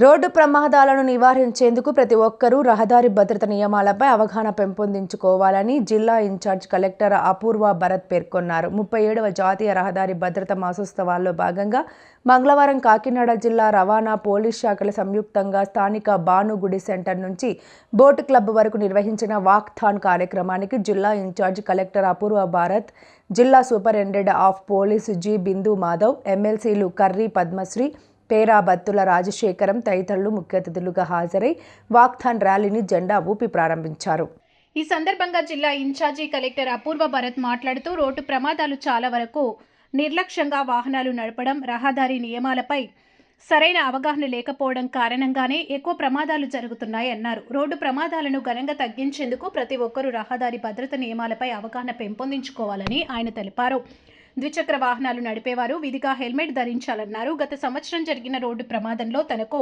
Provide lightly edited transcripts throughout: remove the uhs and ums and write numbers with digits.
Road ప్రమాదాలను నివారించేందుకు ప్రతి ఒక్కరూ రహదారి భద్రత నియమాలపై అవగాహన పెంపొందించుకోవాలని జిల్లా ఇన్ఛార్జ్ కలెక్టర్ అపూర్వ భరత్ పేర్కొన్నారు. 37వ జాతీయ రహదారి భద్రత మాసోత్సవాల్లో భాగంగా మంగళవారం కాకినాడ జిల్లా రవాణా పోలీస్ శాఖల సంయుక్తంగా స్థానిక భానుగుడి సెంటర్ నుంచి బోట్ క్లబ్ వరకు నిర్వహించిన వాక్థాన్ కార్యక్రమానికి జిల్లా ఇన్ఛార్జ్ కలెక్టర్ అపూర్వ భరత్, జిల్లా సూపరింటెండెంట్ ఆఫ్ పోలీస్ జి బిందు మాధవ్, ఎమ్మెల్సీలు కర్రీ పద్మశ్రీ, పేరా బత్తుల రాజశేఖరం తదితరులు ముఖ్య అతిథులుగా హాజరై వాక్థాన్ ర్యాలీని జెండా ఊపి ప్రారంభించారు. ఈ సందర్భంగా జిల్లా ఇన్ఛార్జి కలెక్టర్ అపూర్వ భరత్ మాట్లాడుతూ రోడ్డు ప్రమాదాలు చాలా వరకు నిర్లక్ష్యంగా వాహనాలు నడపడం, రహదారి నియమాలపై సరైన అవగాహన లేకపోవడం కారణంగానే ఎక్కువ ప్రమాదాలు జరుగుతున్నాయి అన్నారు. రోడ్డు ప్రమాదాలను ఘనంగా తగ్గించేందుకు ప్రతి ఒక్కరూ రహదారి భద్రత నియమాలపై అవగాహన పెంపొందించుకోవాలని ఆయన తెలిపారు. ద్విచక్ర వాహనాలు నడిపేవారు విధిగా హెల్మెట్ ధరించాలన్నారు. గత సంవత్సరం జరిగిన రోడ్డు ప్రమాదంలో తనకు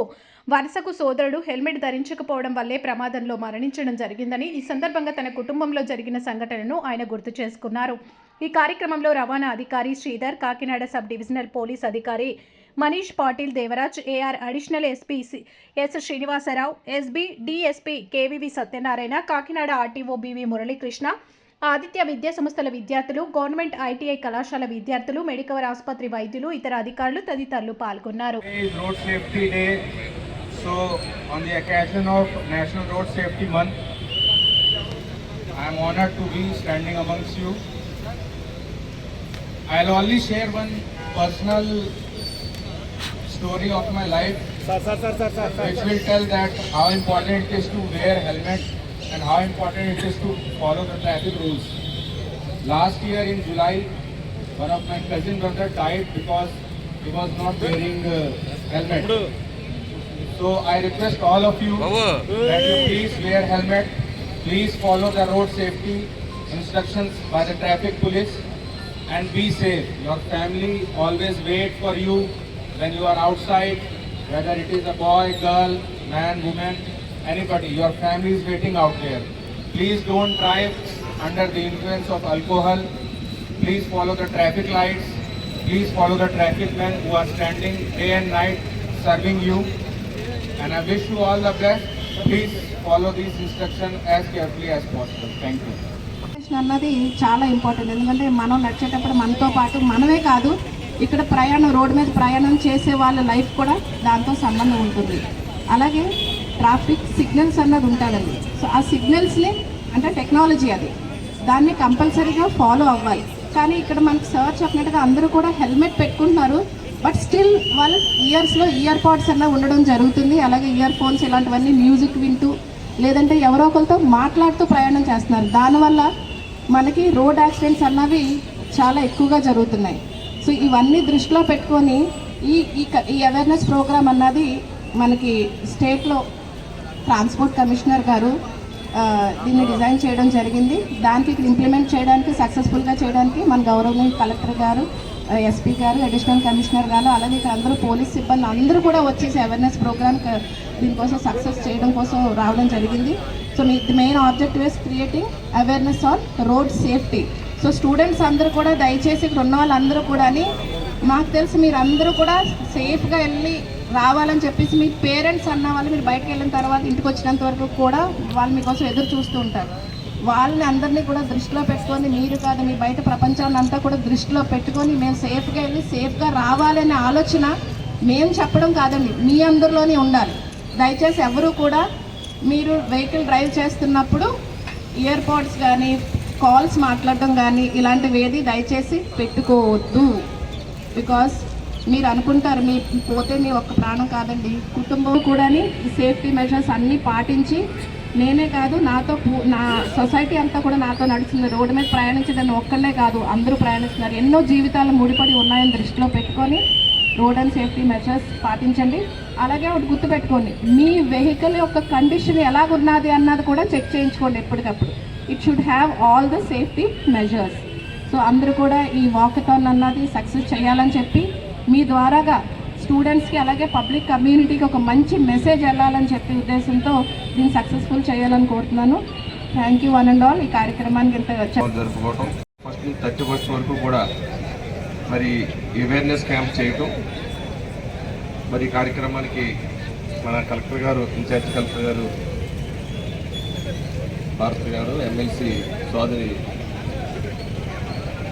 వరుసకు సోదరుడు హెల్మెట్ ధరించకపోవడం వల్లే ప్రమాదంలో మరణించడం జరిగిందని, ఈ సందర్భంగా తన కుటుంబంలో జరిగిన సంఘటనను ఆయన గుర్తు చేసుకున్నారు. ఈ కార్యక్రమంలో రవాణా అధికారి Sridhar, Kakinada sub divisional police అధికారి Manish Patil Devaraj, AR additional SP S Srinivasarao, SB DSP KVV Satyanarayana, Kakinada RTO BV Muralikrishna, Aditya విద్యా సంస్థల విద్యార్థులు, గవర్నమెంట్ ఐటీఐ కళాశాల విద్యార్థులు, మెడికవర్ ఆసుపత్రి వైద్యులు, ఇతర అధికారులు తదితరులు పాల్గొన్నారు. Road safety day. So on the occasion of national road safety month, I am honored to be standing amongst you. I'll only share one personal story of my life, which will tell that how important it is to wear helmet and how important it is to follow the traffic rules. Last year in July, one of my cousin brother died because he was not wearing helmet. So I request all of you that you please wear helmet, please follow the road safety instructions by the traffic police and be safe. Your family always wait for you when you are outside, whether it is a boy, girl, man, woman, anybody, your family is waiting out there. Please don't drive under the influence of alcohol. Please follow the traffic lights. Please follow the traffic men who are standing day and night serving you. And I wish you all the best. Please follow these instructions as carefully as possible. Thank you. అన్నది చాలా important. ఎందుకంటే మనం నడిచేటప్పుడు మనతో పాటు మనమే కాదు, ఇక్కడ రోడ్డు మీద ప్రయాణం చేసే వాళ్ళ లైఫ్ కూడా దాంతో సంబంధం ఉంటుంది. అలాగే ట్రాఫిక్ సిగ్నల్స్ అన్నది ఉంటుందండి. సో ఆ సిగ్నల్స్ని అంటే టెక్నాలజీ అది, దాన్ని కంపల్సరీగా ఫాలో అవ్వాలి. కానీ ఇక్కడ మనకు సార్ చెప్పినట్టుగా అందరూ కూడా హెల్మెట్ పెట్టుకుంటున్నారు, బట్ స్టిల్ వాళ్ళు ఇయర్స్లో ఇయర్ పాడ్స్ అన్న ఉండడం జరుగుతుంది. అలాగే ఇయర్ ఫోన్స్ ఇలాంటివన్నీ మ్యూజిక్ వింటూ లేదంటే ఎవరో ఒకరితో మాట్లాడుతూ ప్రయాణం చేస్తున్నారు. దానివల్ల మనకి రోడ్ యాక్సిడెంట్స్ అన్నవి చాలా ఎక్కువగా జరుగుతున్నాయి. సో ఇవన్నీ దృష్టిలో పెట్టుకొని ఈ అవేర్నెస్ ప్రోగ్రామ్ అన్నది మనకి స్టేట్లో ట్రాన్స్పోర్ట్ కమిషనర్ గారు దీన్ని డిజైన్ చేయడం జరిగింది. దానికి ఇక్కడ ఇంప్లిమెంట్ చేయడానికి, సక్సెస్ఫుల్గా చేయడానికి మన గౌరవనీయ కలెక్టర్ గారు, ఎస్పీ గారు, అడిషనల్ కమిషనర్ గారు, అలాగే ఇక్కడ అందరూ పోలీస్ సిబ్బంది అందరూ కూడా వచ్చేసి అవేర్నెస్ ప్రోగ్రామ్ దీనికోసం సక్సెస్ చేయడం కోసం రావడం జరిగింది. So the main objective is creating awareness on road safety. So students అందరూ కూడా దయచేసి ఇక్కడ ఉన్న వాళ్ళందరూ కూడా, మాకు తెలిసి మీరు అందరూ కూడా సేఫ్గా వెళ్ళి రావాలని చెప్పేసి మీ పేరెంట్స్ అన్న వాళ్ళు మీరు బయటకు వెళ్ళిన తర్వాత ఇంటికి వచ్చినంత వరకు కూడా వాళ్ళు మీకోసం ఎదురు చూస్తూ ఉంటారు. వాళ్ళని అందరినీ కూడా దృష్టిలో పెట్టుకొని, మీరు కాదు మీ బయట ప్రపంచాన్ని అంతా కూడా దృష్టిలో పెట్టుకొని మేము సేఫ్గా వెళ్ళి సేఫ్గా రావాలనే ఆలోచన మేము చెప్పడం కాదండి, మీ అందరిలోనే ఉండాలి. దయచేసి ఎవరు కూడా మీరు వెహికల్ డ్రైవ్ చేస్తున్నప్పుడు ఇయర్ పాడ్స్ కానీ కాల్స్ మాట్లాడడం కానీ ఇలాంటివి ఏది దయచేసి పెట్టుకోవద్దు. బికాస్ మీరు అనుకుంటారు మీ పోతే మీ ఒక్క ప్రాణం కాదండి, కుటుంబం కూడా ఈ సేఫ్టీ మెజర్స్ అన్నీ పాటించి, నేనే కాదు నా సొసైటీ అంతా కూడా నాతో నడుస్తుంది. రోడ్డు మీద ప్రయాణించదని ఒక్కళ్ళే కాదు, అందరూ ప్రయాణిస్తున్నారు. ఎన్నో జీవితాలు ముడిపడి ఉన్నాయని దృష్టిలో పెట్టుకొని రోడ్ అండ్ సేఫ్టీ మెజర్స్ పాటించండి. అలాగే ఒకటి గుర్తుపెట్టుకోండి, మీ వెహికల్ యొక్క కండిషన్ ఎలాగున్నది అన్నది కూడా చెక్ చేయించుకోండి ఎప్పటికప్పుడు. It should have all the safety measures. So అందరూ కూడా ఈ వాకథాన్ అన్నది సక్సెస్ చేయాలని చెప్పి మీ ద్వారాగా స్టూడెంట్స్కి అలాగే పబ్లిక్ కమ్యూనిటీకి ఒక మంచి మెసేజ్ వెళ్ళాలని చెప్పే ఉద్దేశంతో దీన్ని సక్సెస్ఫుల్ చేయాలని కోరుతున్నాను. Thank you one and all. ఈ కార్యక్రమానికి ఇంత జరుపుకోవటం ఫస్ట్ 31st వరకు కూడా మరి అవేర్నెస్ క్యాంప్ చేయటం, మరి కార్యక్రమానికి మన కలెక్టర్ గారు, ఇన్ఛార్జ్ కలెక్టర్ గారు భారతి గారు, ఎమ్మెల్సీ సోదరి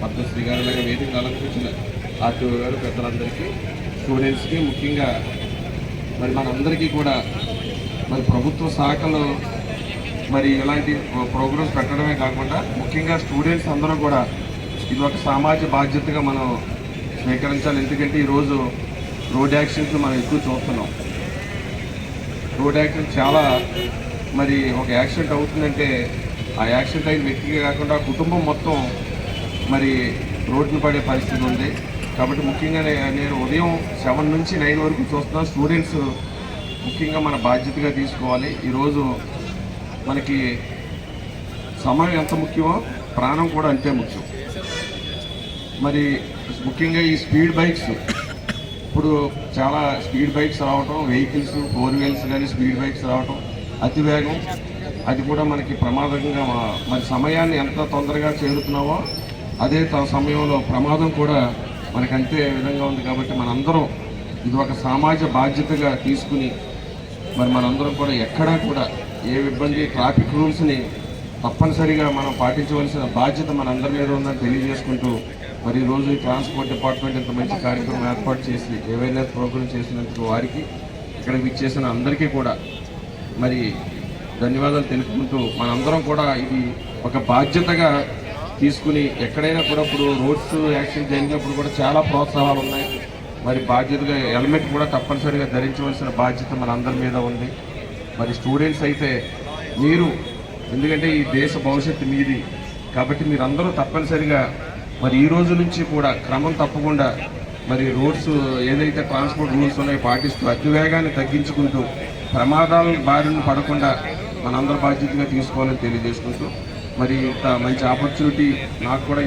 పద్మశ్రీ గారు, అలాగే వేదిక అలంకరించిన ఆర్టీఓ గారు, పెద్దలందరికీ, స్టూడెంట్స్కి, ముఖ్యంగా మరి మనందరికీ కూడా మరి ప్రభుత్వ శాఖలో మరి ఇలాంటి ప్రోగ్రామ్స్ పెట్టడమే కాకుండా ముఖ్యంగా స్టూడెంట్స్ అందరూ కూడా ఇది ఒక సామాజిక బాధ్యతగా మనం స్వీకరించాలి. ఎందుకంటే ఈరోజు రోడ్ యాక్సిడెంట్లు మనం ఎక్కువ చూస్తున్నాం. రోడ్ యాక్సిడెంట్ చాలా మరి ఒక యాక్సిడెంట్ అవుతుందంటే ఆ యాక్సిడెంట్ అయిన వ్యక్తిగా కాకుండా కుటుంబం మొత్తం మరి రోడ్డును పడే పరిస్థితి ఉంది. కాబట్టి ముఖ్యంగా నేను ఉదయం 7 నుంచి 9 వరకు చూస్తున్నా. స్టూడెంట్స్ ముఖ్యంగా మన బాధ్యతగా తీసుకోవాలి. ఈరోజు మనకి సమయం ఎంత ముఖ్యమో ప్రాణం కూడా అంతే ముఖ్యం. మరి ముఖ్యంగా ఈ స్పీడ్ బైక్స్, ఇప్పుడు చాలా స్పీడ్ బైక్స్ రావటం, వెహికల్స్ 4 వీల్స్ కానీ స్పీడ్ బైక్స్ రావటం, అతివేగం, అది కూడా మనకి ప్రమాదంగా మరి సమయాన్ని ఎంత తొందరగా చేరుతున్నామో అదే సమయంలో ప్రమాదం కూడా మనకి అంతే విధంగా ఉంది. కాబట్టి మనందరం ఇది ఒక సామాజిక బాధ్యతగా తీసుకుని మరి మనందరం కూడా ఎక్కడా కూడా ఏ ఇబ్బంది, ట్రాఫిక్ రూల్స్ని తప్పనిసరిగా మనం పాటించవలసిన బాధ్యత మనందరి మీద ఉందని తెలియజేసుకుంటూ మరి ఈరోజు ఈ ట్రాన్స్పోర్ట్ డిపార్ట్మెంట్ ఇంత మంచి కార్యక్రమం ఏర్పాటు చేసి అవేర్నెస్ ప్రోగ్రామ్ చేసినందుకు వారికి, ఇక్కడ విచ్చేసిన అందరికీ కూడా మరి ధన్యవాదాలు తెలుపుకుంటూ మనందరం కూడా ఇది ఒక బాధ్యతగా తీసుకుని ఎక్కడైనా కూడా ఇప్పుడు రోడ్స్ యాక్సిడెంట్ జరిగినప్పుడు కూడా చాలా ప్రోత్సాహాలు ఉన్నాయి. మరి బాధ్యతగా హెల్మెట్ కూడా తప్పనిసరిగా ధరించవలసిన బాధ్యత మనందరి మీద ఉంది. మరి స్టూడెంట్స్ అయితే మీరు, ఎందుకంటే ఈ దేశ భవిష్యత్తు మీది కాబట్టి మీరందరూ తప్పనిసరిగా మరి ఈ రోజు నుంచి కూడా క్రమం తప్పకుండా మరి రోడ్స్ ఏదైతే ట్రాన్స్పోర్ట్ రూల్స్ ఉన్నాయో పాటిస్తూ అతివేగాన్ని తగ్గించుకుంటూ ప్రమాదాల బారిన పడకుండా మనందరూ బాధ్యతగా తీసుకోవాలని తెలియజేసుకుంటూ మరి ఇంత మంచి ఆపర్చునిటీ నాకు కూడా